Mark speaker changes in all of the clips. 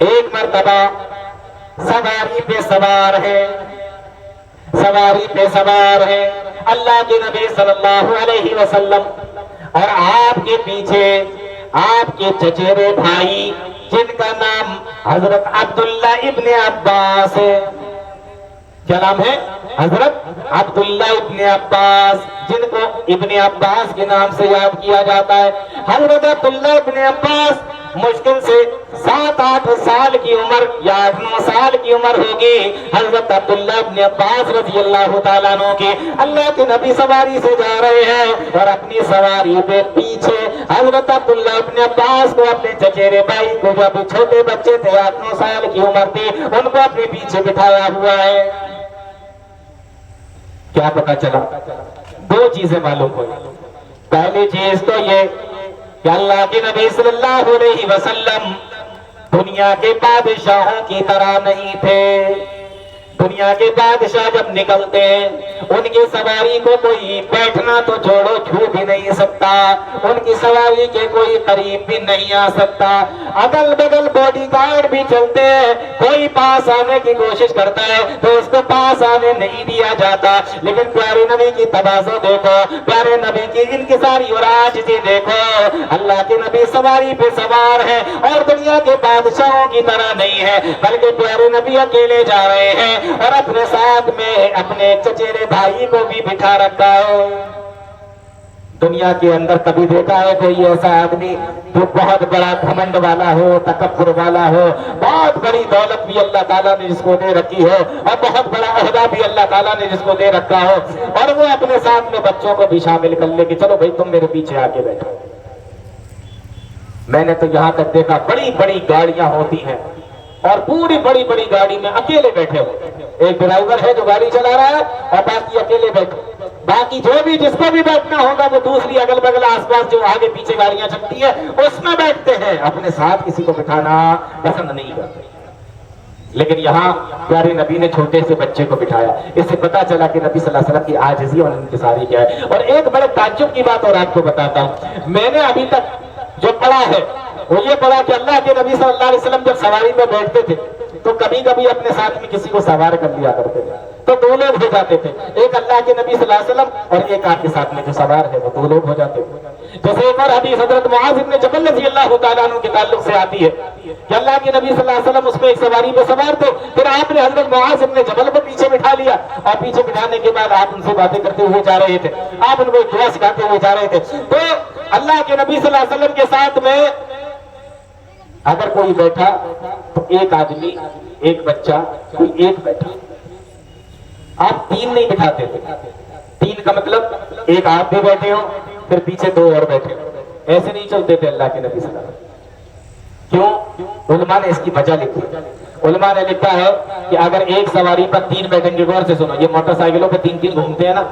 Speaker 1: ایک مرتبہ سواری پہ سوار ہے، سواری پہ سوار ہے اللہ کے نبی صلی اللہ علیہ وسلم، اور آپ کے پیچھے آپ کے چچیرے بھائی جن کا نام حضرت عبداللہ ابن عباس ہے۔ کیا نام ہے؟ حضرت عبداللہ ابن عباس، جن کو ابن عباس کے نام سے یاد کیا جاتا ہے۔ حضرت عبداللہ ابن عباس مشکل سے 7-8 سال کی عمر یا 9 سال کی عمر ہوگی حضرت عبداللہ ابن عباس رضی اللہ تعالیٰ عنہ کی۔ اللہ کے نبی سواری سے جا رہے ہیں اور اپنی سواری پہ پیچھے حضرت عبداللہ ابن عباس کو، اپنے چچیرے بھائی کو، جو ابھی چھوٹے بچے تھے 8-9 سال کی عمر تھی، ان کو اپنے پیچھے بٹھایا ہوا ہے۔ کیا پتا چلا؟ 2 چیزیں معلوم ہوئی۔ پہلی چیز تو یہ کہ اللہ کے نبی صلی اللہ علیہ وسلم دنیا کے بادشاہوں کی طرح نہیں تھے۔ دنیا کے بادشاہ جب نکلتے ہیں ان کی سواری کو کوئی بیٹھنا تو چھوڑو چھو بھی نہیں سکتا، ان کی سواری کے کوئی قریب بھی نہیں آ سکتا، اگل بگل باڈی گارڈ بھی چلتے ہیں، کوئی پاس آنے کی کوشش کرتا ہے تو اس کو پاس آنے نہیں دیا جاتا۔ لیکن پیارے نبی کی تواضع دیکھو، پیارے نبی کی انکساری اور عاجزی دیکھو، اللہ کے نبی سواری پہ سوار ہے اور دنیا کے بادشاہوں کی طرح نہیں ہے، بلکہ پیارے نبی اکیلے جا رہے ہیں اور اپنے ساتھ میں اپنے چچیرے بھائی کو بھی بٹھا رکھا ہے۔ دنیا کے اندر کبھی دیکھا ہے کوئی ایسا آدمی جو بہت بڑا گھمنڈ والا ہو، تکبر والا ہو، بہت بڑی دولت بھی اللہ تعالیٰ نے جس کو دے رکھی ہو اور بہت بڑا عہدہ بھی اللہ تعالیٰ نے جس کو دے رکھا ہو، اور وہ اپنے ساتھ میں بچوں کو بھی شامل کر لے کہ چلو بھائی تم میرے پیچھے آ کے بیٹھو؟ میں نے تو یہاں تک دیکھا بڑی بڑی گاڑیاں ہوتی ہیں اور پوری بڑی بڑی گاڑی میں اکیلے بیٹھے ہو، ایک ڈرائیور ہے جو گاڑی چلا رہا ہے اور باقی اکیلے بیٹھے، باقی جو بھی جس کو بھی بیٹھنا ہوگا وہ دوسری اگل بگل آس پاس جو آگے پیچھے گاڑیاں چلتی ہیں اس میں بیٹھتے ہیں، اپنے ساتھ کسی کو بٹھانا پسند نہیں کرتے۔ لیکن یہاں پیارے نبی نے چھوٹے سے بچے کو بٹھایا، اس سے پتا چلا کہ نبی صلی اللہ علیہ وسلم کی عاجزی اور انکساری کیا ہے۔ اور ایک بڑے تعجب کی بات اور آپ کو بتاتا ہوں، میں نے ابھی تک جو پڑھا ہے وہ یہ پڑھا کہ اللہ کے نبی صلی اللہ علیہ وسلم جب سواری میں بیٹھتے تھے تو کبھی کبھی اپنے ساتھ میں کسی کو سوار کر لیا کرتے تھے، تو 2 لوگ ہو جاتے تھے، ایک اللہ کے نبی صلی اللہ علیہ وسلم اور ایک آپ کے ساتھ میں جو سوار ہے وہ 2 لوگ ہو جاتے تھے۔ جیسے ایک اور حدیث حضرت معاذ بن جبل رضی اللہ تعالیٰ عنہ کے تعلق سے آتی ہے کہ اللہ کے نبی صلی اللہ علیہ وسلم اس کو ایک سواری پہ سوار تھے، پھر آپ نے حضرت معاذ بن جبل کو پیچھے بٹھا لیا اور پیچھے بٹھانے کے بعد آپ ان سے باتیں کرتے ہوئے جا رہے تھے، آپ ان کو دعا سکھاتے ہوئے جا رہے تھے۔ تو اللہ کے نبی صلی اللہ علیہ وسلم کے ساتھ میں اگر کوئی بیٹھا تو ایک آدمی، ایک بچہ، کوئی ایک بیٹھا، آپ 3 نہیں بٹھاتے تھے۔ 3 کا مطلب ایک آپ بھی بیٹھے ہو پھر پیچھے 2 اور بیٹھے ہو، ایسے نہیں چلتے تھے اللہ کے نبی صلی اللہ علیہ وسلم۔ کیوں؟ علماء نے اس کی وجہ لکھی، علماء نے لکھا ہے کہ اگر ایک سواری پر 3 بیٹھیں گے، غور سے سنو، یہ موٹر سائیکلوں پہ 3 گھومتے ہیں نا،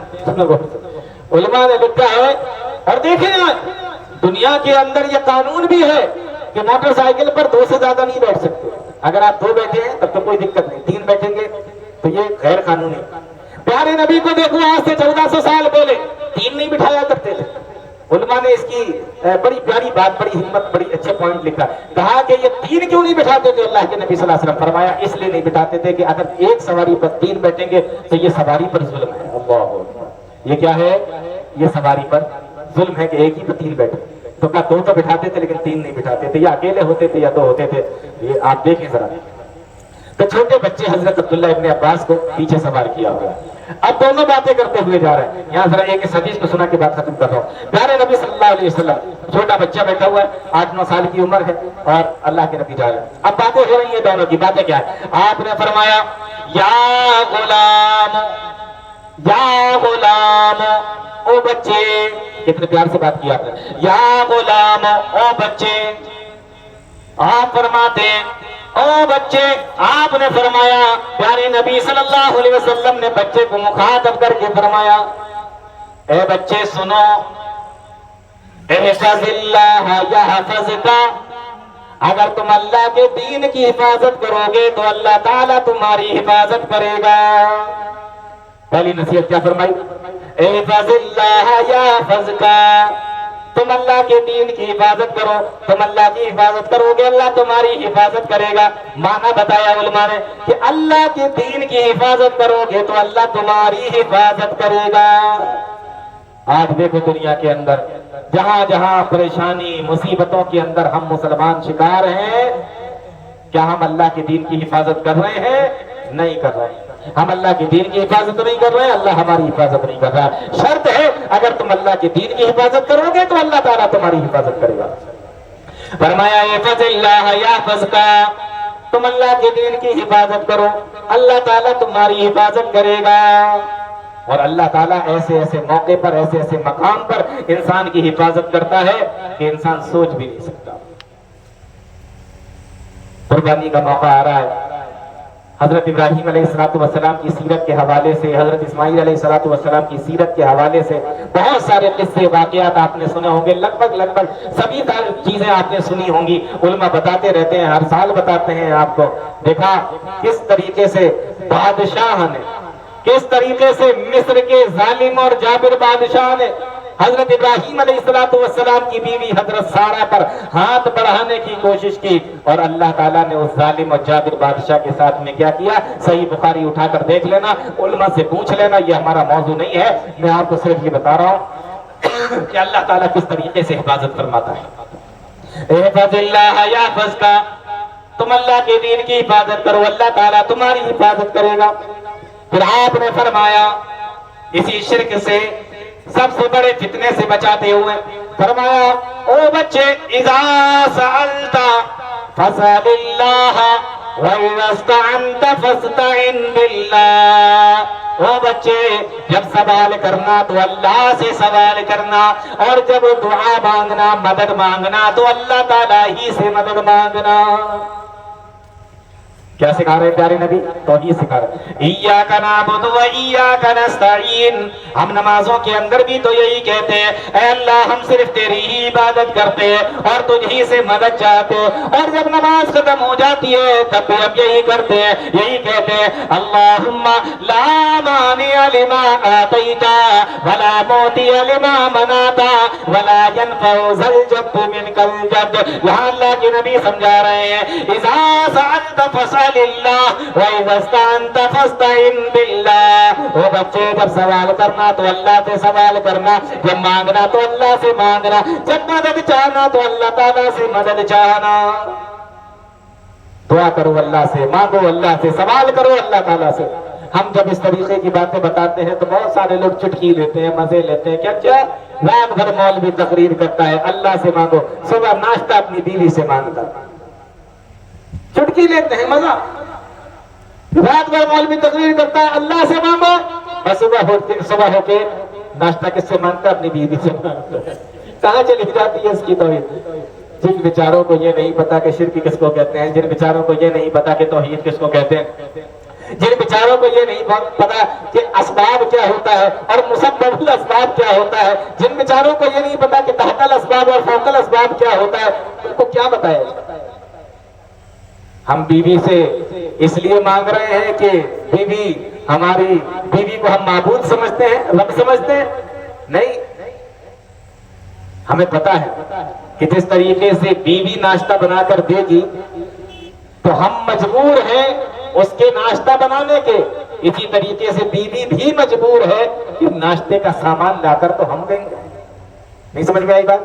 Speaker 1: علماء نے لکھا ہے، اور دیکھیں دنیا کے اندر یہ قانون بھی ہے کہ موٹر سائیکل پر 2 سے زیادہ نہیں بیٹھ سکتے، اگر آپ 2 بیٹھے ہیں تب تو کوئی دقت نہیں، 3 بیٹھیں گے تو یہ غیر قانونی۔ پیارے نبی کو دیکھو آج سے 1400 سال پہلے 3 نہیں بٹھایا کرتے تھے۔ علماء نے اس کی بڑی پیاری بات، بڑی حکمت، بڑی اچھے پوائنٹ لکھا، کہا کہ یہ 3 کیوں نہیں بٹھاتے تھے اللہ کے نبی صلی اللہ علیہ وسلم؟ فرمایا اس لیے نہیں بٹھاتے تھے کہ اگر ایک سواری پر 3 بیٹھیں گے تو یہ سواری پر ظلم ہے۔ اللہ، یہ کیا ہے؟ یہ سواری پر ظلم ہے کہ ایک ہی پر 3 بیٹھے، تو کہا 2 تو بٹھاتے تھے لیکن 3 نہیں بٹھاتے تھے، یا اکیلے ہوتے تھے یا 2 ہوتے تھے، یہ آپ دیکھیں ذرا۔ تو چھوٹے بچے حضرت عبداللہ ابن عباس کو پیچھے سوار کیا ہوا ہے، اب دونوں باتیں کرتے ہوئے جا رہے ہیں۔ یہاں ذرا ایک اس حدیث کو سنا کے بعد ختم کر رہا ہوں۔ پیارے نبی صلی اللہ علیہ وسلم، چھوٹا بچہ بیٹھا ہوا ہے، 8-9 سال کی عمر ہے، اور اللہ کے نبی جا رہے ہیں۔ اب باتیں ہو رہی ہیں دونوں کی، باتیں کیا ہے؟ آپ نے فرمایا یا غلام، یا غلام، او بچے، کتنے پیار سے بات کی آپ نے، یا غلام، او بچے۔ آپ فرماتے ہیں او بچے، آپ نے فرمایا، پیارے نبی صلی اللہ علیہ وسلم نے بچے کو مخاطب کر کے فرمایا، اے بچے سنو، احفظ اللہ یحفظک، اگر تم اللہ کے دین کی حفاظت کرو گے تو اللہ تعالیٰ تمہاری حفاظت کرے گا۔ پہلی نصیحت کیا فرمائی؟ احفظ اللہ یحفظک، تم اللہ کے دین کی حفاظت کرو، تم اللہ کی حفاظت کرو گے اللہ تمہاری حفاظت کرے گا۔ معنی بتایا علماء نے کہ اللہ کے دین کی حفاظت کرو گے تو اللہ تمہاری حفاظت کرے گا۔ آج دیکھو دنیا کے اندر جہاں جہاں پریشانی مصیبتوں کے اندر ہم مسلمان شکار ہیں، کیا ہم اللہ کے دین کی حفاظت کر رہے ہیں؟ نہیں کر رہے ہیں۔ ہم اللہ کے دین کی حفاظت نہیں کر رہے ہیں، اللہ ہماری حفاظت نہیں کر رہا۔ شرط ہے اگر تم اللہ کے دین کی حفاظت کرو گے تو اللہ تعالیٰ تمہاری حفاظت کرے گا۔ فرمایا احفظ اللہ یحفظک، تم اللہ کے دین کی حفاظت کرو اللہ تعالیٰ تمہاری حفاظت کرے گا۔ اور اللہ تعالیٰ ایسے ایسے موقع پر، ایسے ایسے مقام پر انسان کی حفاظت کرتا ہے کہ انسان سوچ بھی نہیں سکتا۔ قربانی کا موقع آ رہا ہے، حضرت ابراہیم علیہ السلام کی سیرت کے حوالے سے، حضرت اسماعیل علیہ السلام کی سیرت کے حوالے سے بہت سارے قصے واقعات آپ نے سنے ہوں گے، لگ بھگ سبھی چیزیں آپ نے سنی ہوں گی۔ علماء بتاتے رہتے ہیں، ہر سال بتاتے ہیں آپ کو۔ دیکھا کس طریقے سے بادشاہ نے، کس طریقے سے مصر کے ظالم اور جابر بادشاہ نے حضرت ابراہیم علیہ السلام کی بیوی حضرت سارہ پر ہاتھ بڑھانے کی کوشش کی، اور اللہ تعالیٰ نے اس ظالم اور جابر بادشاہ کے ساتھ میں کیا کیا؟ صحیح بخاری اٹھا کر دیکھ لینا، علماء سے پوچھ لینا، یہ ہمارا موضوع نہیں ہے، میں آپ کو صرف یہ بتا رہا ہوں کہ اللہ تعالیٰ کس طریقے سے حفاظت فرماتا ہے۔ احفظ اللہ یحفظک، تم اللہ کے دین کی حفاظت کرو اللہ تعالیٰ تمہاری حفاظت کرے گا۔ پھر آپ نے فرمایا اسی شرک سے، سب سے بڑے فتنے سے بچاتے ہوئے فرمایا او بچے اذا سألت فاسأل اللہ وَإِذَا اسْتَعَنْتَ فَاسْتَعِنْ بِاللَّهِ، او بچے جب سوال کرنا تو اللہ سے سوال کرنا، اور جب دعا مانگنا مدد مانگنا تو اللہ تعالیٰ ہی سے مدد مانگنا۔ کیا سکھا رہے پیارے نبی؟ توحید سکھا رہے۔ ایاک نعبد و ایاک نستعین، ہم نمازوں کے اندر بھی تو یہی کہتے ہیں اے اللہ ہم صرف تیری ہی عبادت کرتے ہیں اور تجھ ہی سے مدد چاہتے ہیں، اور جب نماز ختم ہو جاتی ہے تب بھی ہم یہی کرتے ہیں، یہی کہتے ہیں اللہم لا مانع لما آتیت ولا معطی لما منعت ولا ينفع ذا الجد منک الجد۔ یہاں اللہ کے نبی سمجھا رہے ہیں اذا سألت فاسأل اللہ وَإِذَا اسْتَعَنْتَ فَاسْتَعِنْ بِاللَّهِ، او بچے جب سوال کرنا تو اللہ سے سوال کرنا، جب مانگنا تو اللہ سے مانگنا، جب مدد چاہنا تو اللہ تعالیٰ سے مدد چاہنا۔ دعا کرو اللہ سے، مانگو اللہ سے، سوال کرو اللہ تعالیٰ سے۔ ہم جب اس طریقے کی باتیں بتاتے ہیں تو بہت سارے لوگ چٹکی لیتے ہیں، مزے لیتے ہیں کہ اچھا رات بھر مولوی تقریر کرتا ہے اللہ سے مانگو، صبح ناشتہ اپنی بیوی سے مانگتا، چٹکی لیتے ہیں، مزہ۔ رات بھر مولوی تقریر کرتا ہے اللہ سے مانگو، اور صبح ہو کے ناشتہ کس سے مانگتا ہے؟ اپنی بیوی سے مانگتا ہے۔ کہاں چلی جاتی ہے اس کی توحید؟ جن بیچاروں کو یہ نہیں پتا کہ شرک کس کو کہتے ہیں، جن بیچاروں کو یہ نہیں پتا کہ توحید کس کو کہتے ہیں، جن بیچاروں کو یہ نہیں پتا کہ اسباب کیا ہوتا ہے اور مسبب الاسباب کیا ہوتا ہے، جن بیچاروں کو یہ نہیں پتا کہ تحت الاسباب اور فوق الاسباب کیا ہوتا ہے، ان کو کیا بتایا جائے؟ ہم بیوی سے اس لیے مانگ رہے ہیں کہ بیوی ہماری بیوی کو ہم معبود سمجھتے ہیں، رب سمجھتے ہیں؟ نہیں، ہمیں پتا ہے کہ جس طریقے سے بیوی ناشتہ بنا کر دے گی تو ہم مجبور ہیں اس کے ناشتہ بنانے کے، اسی طریقے سے بیوی بھی مجبور ہے کہ ناشتے کا سامان لا کر تو ہم دیں گے۔ نہیں سمجھ میں آئی بات؟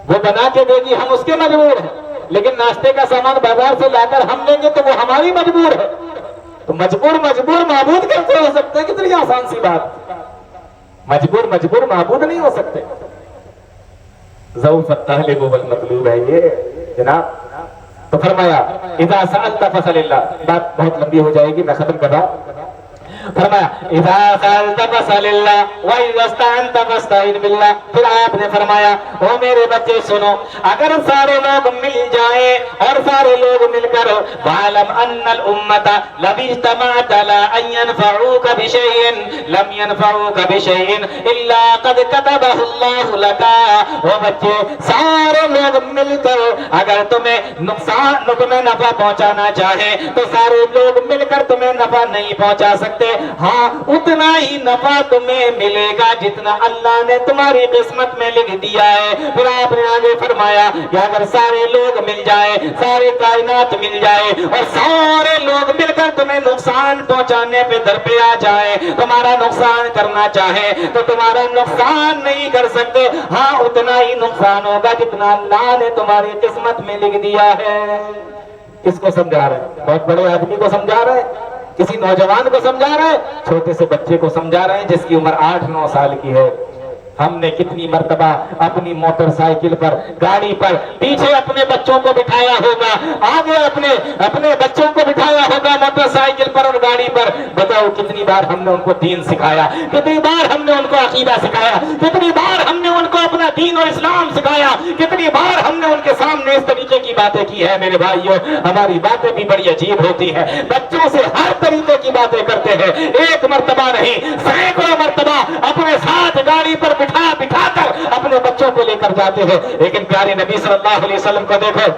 Speaker 1: وہ بنا کے دے گی، ہم اس کے مجبور ہیں، لیکن ناشتے کا سامان بازار سے لا کر ہم لیں گے تو وہ ہماری مجبور ہے۔ تو مجبور معبود کیسے ہو سکتے ہیں؟ کتنی آسان سی بات، مجبور معبود نہیں ہو سکتے۔ ضعف الطالب والمطلوب ہے یہ جناب۔ تو فرمایا اذا سألت فاسأل اللہ، بات بہت لمبی ہو جائے گی، میں ختم کر رہا ہوں۔ فرمایا اذا سألت فاسأل اللہ وَإِذَا اسْتَعَنْتَ فَاسْتَعِنْ بِاللَّهِ، پھر آپ نے فرمایا او میرے بچے سنو، اگر سارے لوگ مل جائیں اور سارے لوگ مل کر وَعَلَمْ أَنَّ الْأُمَّةَ لَوِ اجْتَمَعَتْ عَلَىٰ أَن يَنفَعُوكَ بِشَيْءٍ لَمْ يَنفَعُوكَ بِشَيْءٍ إِلَّا قَدْ كَتَبَهُ اللَّهُ لَكَ۔ او بچے سارے لوگ مل کر اگر تمہیں نفع پہنچانا چاہیں تو سارے لوگ مل کر تمہیں نفع نہیں پہنچا سکتے، ہاں اتنا ہی نفع تمہیں ملے گا جتنا اللہ نے تمہاری قسمت میں لکھ دیا ہے۔ پھر آپ نے آگے فرمایا کہ اگر سارے لوگ مل جائے، سارے کائنات مل جائے اور سارے لوگ مل کر تمہیں نقصان پہنچانے پہ در پہ آ جائے، تمہارا نقصان کرنا چاہے تو تمہارا نقصان نہیں کر سکتے، ہاں اتنا ہی نقصان ہوگا جتنا اللہ نے تمہاری قسمت میں لکھ دیا ہے۔ کس کو سمجھا رہے ہیں؟ بہت بڑے آدمی کو سمجھا رہے ہیں، کسی نوجوان کو سمجھا رہے ہیں، چھوٹے سے بچے کو سمجھا رہے ہیں جس کی عمر 8-9 سال کی ہے۔ ہم نے کتنی مرتبہ اپنی موٹر سائیکل پر، گاڑی پر پیچھے اپنے بچوں کو بٹھایا ہوگا، آگے اپنے بچوں کو بٹھایا ہوگا موٹر سائیکل پر اور گاڑی پر۔ بتاؤ کتنی بار ہم نے ان کو دین سکھایا، کتنی بار ہم نے ان کو عقیدہ سکھایا، کتنی بار ہم نے ان کو اپنا دین اور اسلام سکھایا، کتنی بار ہم نے ان کے سامنے اس طریقے کی باتیں کی ہے۔ میرے بھائیوں، ہماری باتیں بھی بڑی عجیب ہوتی ہیں، بچوں سے ہر طریقے کی باتیں کرتے ہیں، ایک مرتبہ نہیں سینکڑوں مرتبہ اپنے ساتھ گاڑی پر بٹھا کر اپنے بچوں کو لے کر جاتے ہیں۔ لیکن پیارے نبی صلی اللہ علیہ وسلم کو دیکھو،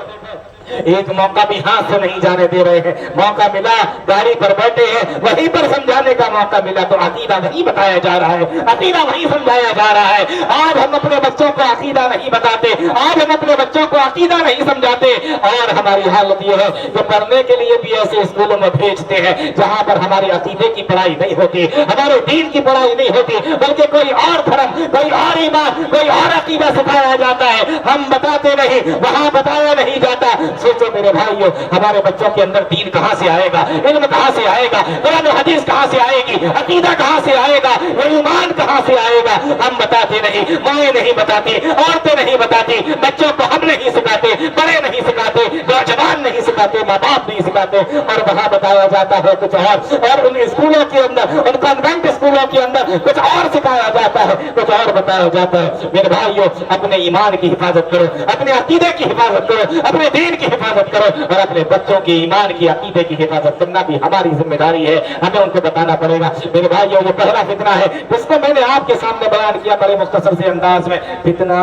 Speaker 1: ایک موقع بھی ہاتھ سے نہیں جانے دے رہے ہیں، موقع ملا گاڑی پر بیٹھے ہیں، وہیں پر سمجھانے کا موقع ملا تو عقیدہ وہی بتایا جا رہا ہے، عقیدہ وہی سمجھایا جا رہا ہے۔ آج ہم اپنے بچوں کو عقیدہ نہیں بتاتے، آج ہم اپنے بچوں کو عقیدہ نہیں سمجھاتے، اور ہماری حالت یہ ہے کہ پڑھنے کے لیے بھی ایسے اسکولوں میں بھیجتے ہیں جہاں پر ہمارے عقیدے کی پڑھائی نہیں ہوتی، ہمارے دین کی پڑھائی نہیں ہوتی، بلکہ کوئی اور دھرم، کوئی اور ایمان، کوئی اور عقیدہ سکھایا جاتا ہے، ہم بتاتے نہیں، وہاں بتایا نہیں جاتا۔ سوچو میرے بھائیوں، ہمارے بچوں کے اندر دین کہاں سے آئے گا، علم کہاں سے آئے گا، قرآن و حدیث کہاں سے آئے گی، عقیدہ کہاں سے آئے گا، ایمان کہاں سے آئے گا؟ ہم بتاتے نہیں، مائیں نہیں بتاتی، عورتیں نہیں بتاتی، بچوں کو ہم نہیں سکھاتے، بڑے نہیں سکھاتے، نوجوان نہیں سکھاتے، ماں باپ نہیں سکھاتے، اور وہاں بتایا جاتا ہے کچھ اور ان اسکولوں کے اندر، ان کانوینٹ اسکولوں کے اندر کچھ اور سکھایا جاتا ہے، کچھ اور بتایا جاتا ہے۔ میرے بھائیوں، اپنے ایمان کی حفاظت کرو، اپنے عقیدے کی حفاظت کرو، اپنے دین کی حفاظت کرو، اور اپنے بچوں کی ایمان کی، عقیدے کی حفاظت کرنا بھی ہماری ذمہ داری ہے، ہمیں ان کو بتانا پڑے گا۔ میرے بھائیوں، یہ پہلا فتنہ ہے جس کو میں نے آپ کے سامنے بیان کیا بڑے مختصر سے انداز میں۔ فتنہ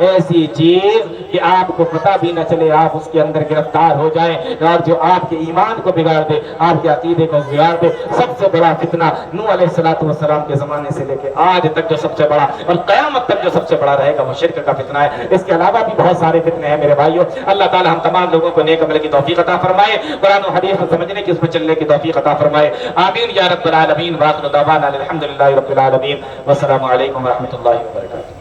Speaker 1: ایسی چیز کہ آپ کو پتہ بھی نہ چلے، آپ اس کے اندر گرفتار ہو جائیں، اور جو آپ کے ایمان کو بگاڑ دے، آپ کے عقیدے کو بگاڑ دے۔ سب سے بڑا فتنہ نوح علیہ السلام کے زمانے سے لے کے آج تک جو سب سے بڑا اور قیامت تک جو سب سے بڑا رہے گا وہ شرک کا فتنہ ہے۔ اس کے علاوہ بھی بہت سارے فتنے ہیں میرے بھائیوں۔ اللہ تعالی ہم تمام لوگوں کو نیک عمل کی توفیق عطا فرمائے، قرآن و حدیث کو سمجھنے کی، اس پر چلنے کی توفیق عطا فرمائے، آمین یا رب العالمین۔ وآخر دعوانا الحمدللہ رب العالمین، والسلام علیکم ورحمۃ اللہ وبرکاتہ۔